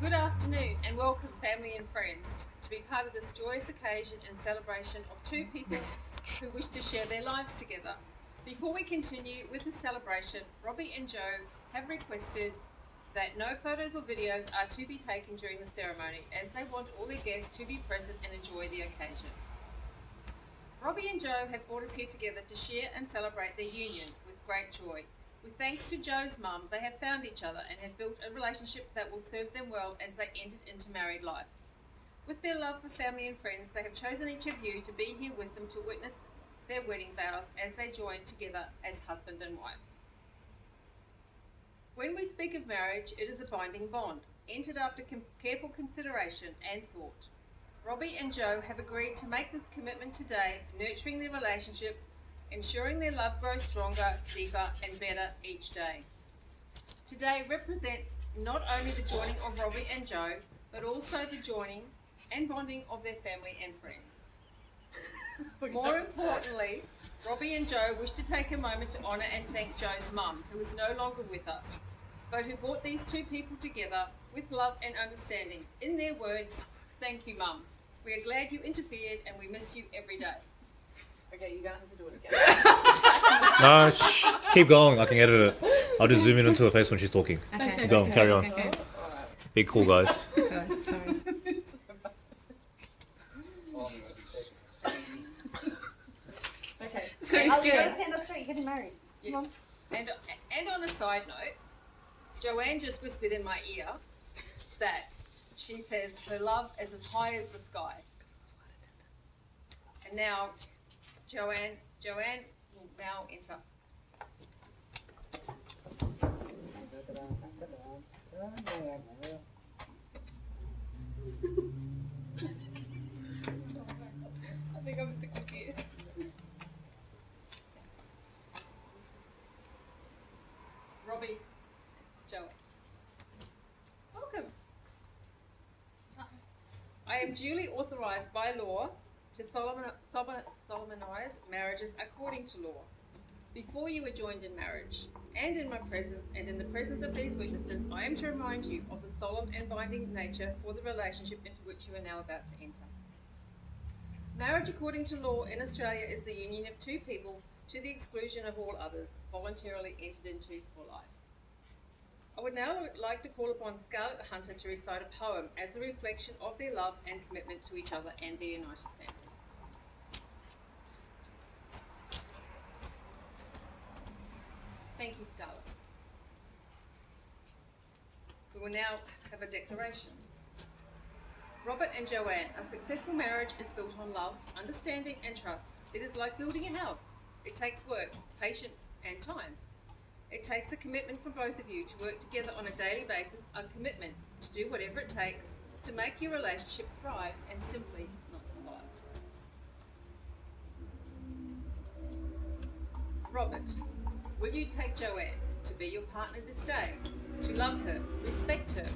Good afternoon and welcome family and friends to be part of this joyous occasion and celebration of two people who wish to share their lives together. Before we continue with the celebration, Robbie and Joe have requested that no photos or videos are to be taken during the ceremony as they want all their guests to be present and enjoy the occasion. Robbie and Joe have brought us here together to share and celebrate their union with great joy. With thanks to Joe's mum, they have found each other and have built a relationship that will serve them well as they entered into married life. With their love for family and friends, they have chosen each of you to be here with them to witness their wedding vows as they join together as husband and wife. When we speak of marriage, it is a binding bond, entered after careful consideration and thought. Robbie and Joe have agreed to make this commitment today, nurturing their relationship, ensuring their love grows stronger, deeper and better each day. Today represents not only the joining of Robbie and Joe, but also the joining and bonding of their family and friends. More importantly, Robbie and Joe wish to take a moment to honour and thank Joe's mum, who is no longer with us, but who brought these two people together with love and understanding. In their words, thank you, Mum. We are glad you interfered and we miss you every day. Okay, you're going to have to do it again. No, keep going. I can edit it. I'll just zoom in into her face when she's talking. Okay. Keep going, carry on. Okay. Be cool, guys. Sorry. Okay. So and, you're Stand up straight, you're getting married. yeah. and on a side note, Joanne just whispered in my ear that she says her love is as high as the sky. And now Joanne will now enter. I think I'm a bit confused. Robbie, Joanne. Welcome. I am duly authorised by law to solemnise marriages according to law. Before you are joined in marriage, and in my presence and in the presence of these witnesses, I am to remind you of the solemn and binding nature for the relationship into which you are now about to enter. Marriage according to law in Australia is the union of two people to the exclusion of all others, voluntarily entered into for life. I would now like to call upon Scarlett Hunter to recite a poem as a reflection of their love and commitment to each other and their united families. Thank you, Scarlett. We will now have a declaration. Robert and Joanne, a successful marriage is built on love, understanding and trust. It is like building a house. It takes work, patience and time. It takes a commitment from both of you to work together on a daily basis, a commitment to do whatever it takes to make your relationship thrive and simply not survive. Robert, will you take Joanne to be your partner this day, to love her, respect her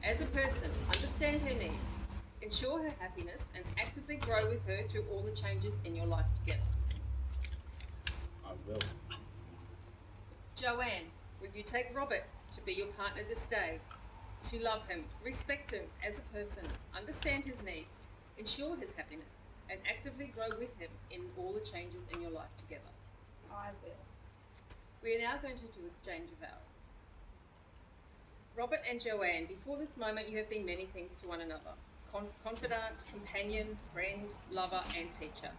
as a person, understand her needs, ensure her happiness and actively grow with her through all the changes in your life together? I will. Joanne, will you take Robert to be your partner this day, to love him, respect him as a person, understand his needs, ensure his happiness, and actively grow with him in all the changes in your life together? I will. We are now going to do exchange of vows. Robert and Joanne, before this moment you have been many things to one another. Confidant, companion, friend, lover and teacher.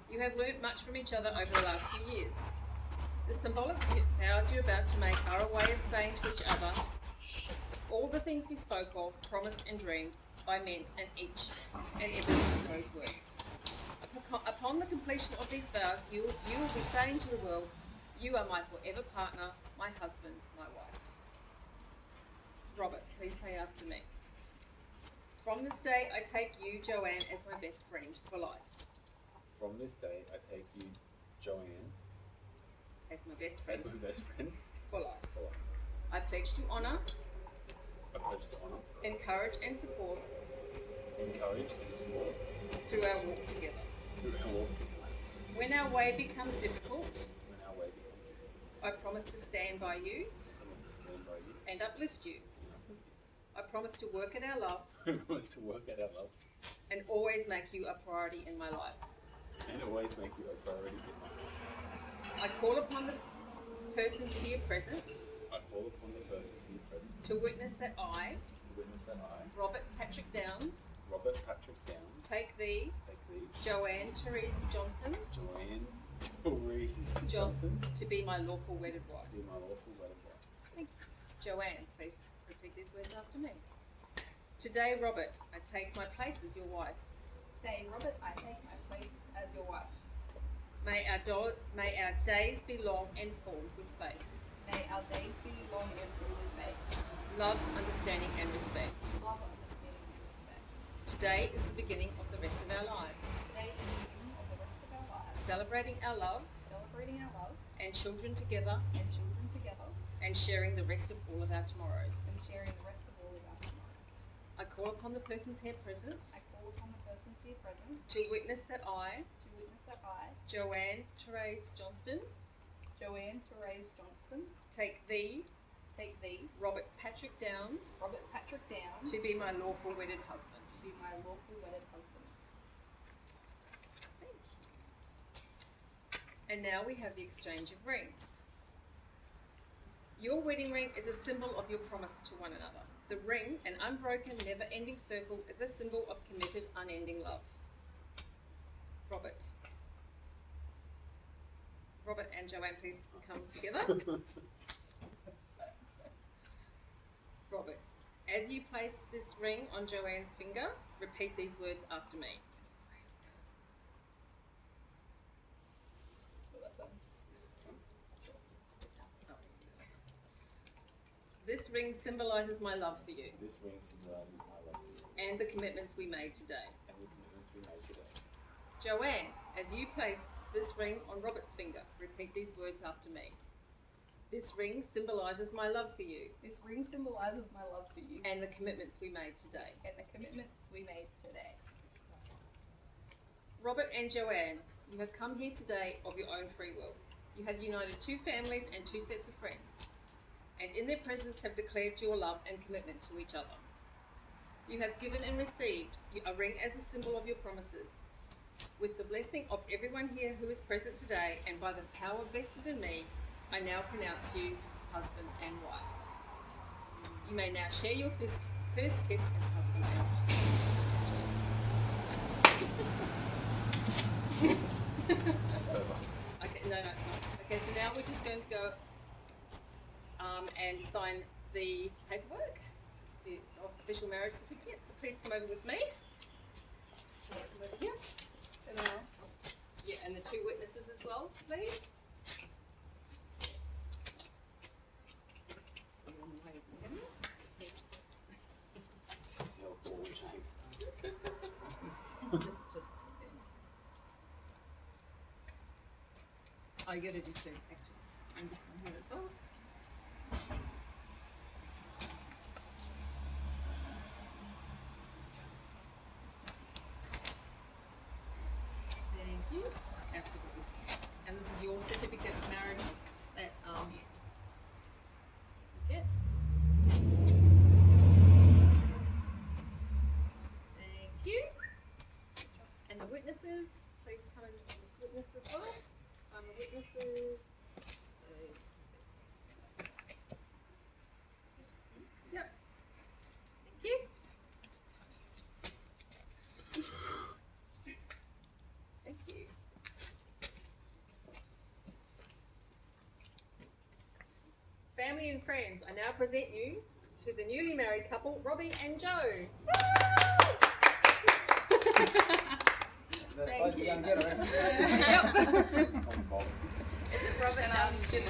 You have learnt much from each other over the last few years. The symbolic vows you're about to make are a way of saying to each other, all the things we spoke of, promised and dreamed, I meant in each and every one of those words. Upon the completion of these vows, you will be saying to the world, you are my forever partner, my husband, my wife. Robert, please say after me. From this day, I take you, Joanne, as my best friend for life. From this day, I take you, Joanne, As my best friend as my best friend for life. for life. I pledge to honour, I pledge to honour, encourage and support encourage and support through our walk together. through our walk together. When our way becomes difficult, When our way becomes difficult, I promise to stand by you I will stand by you and uplift you. and uplift you. I promise to work at our love I promise to work at our love and always make you a priority in my life. and always make you a priority in my life. I call upon the persons here present I call upon the persons here present to witness that I, to witness that I, Robert Patrick Downs, Robert Patrick Downs, take thee, Joanne Therese Johnson, Joanne Therese Johnson, to be my lawful wedded wife. be my lawful wedded wife. Thank you. Joanne, please repeat these words after me. Today, Robert, I take my place as your wife. Today, Robert, I take my place as your wife. May our days be long and full with faith, May our days be long and full with faith, love, understanding and respect. love, understanding, and respect. Today is the beginning of the rest of our lives, Today is the beginning of the rest of our lives, celebrating our love celebrating our love and children together and children together, and sharing the rest of all of our tomorrows. and sharing the rest of all of our tomorrows. I call upon the persons here present I call upon the persons here present to witness that I, to witness that I, Joanne Therese Johnston, Joanne Therese Johnston, take thee, take thee, Robert Patrick Downs, Robert Patrick Downs, to be my lawful wedded husband. to my lawful wedded husband. Thank you. And now we have the exchange of rings. Your wedding ring is a symbol of your promise to one another. The ring, an unbroken, never-ending circle, is a symbol of committed, unending love. Robert and Joanne, please come together. Robert, as you place this ring on Joanne's finger, repeat these words after me. This ring symbolises my love for you This ring symbolizes my love for you and the commitments we made today. and the commitments we made today. Joanne, as you place this ring on Robert's finger, repeat these words after me. This ring symbolises my love for you This ring symbolizes my love for you and the commitments we made today. and the commitments we made today. Robert and Joanne, you have come here today of your own free will. You have united two families and two sets of friends, and in their presence have declared your love and commitment to each other. You have given and received a ring as a symbol of your promises. With the blessing of everyone here who is present today, and by the power vested in me, I now pronounce you husband and wife. You may now share your first kiss as husband and wife. Okay, no, it's not. Okay, so now we're just going to go and sign the paperwork, the official marriage certificate. So please come over with me. Come over here. And yeah, and the two witnesses as well, please. Oh, you gotta do two, actually. And this one here as well. Thank you. Absolutely. And this is your certificate of marriage. That yeah. Thank you. And the witnesses, please come and see the witness as well. The witnesses. Yep. Thank you. Thank you. Family and friends, I now present you to the newly married couple, Robbie and Joe. Thank you. Yep. Is it Robert?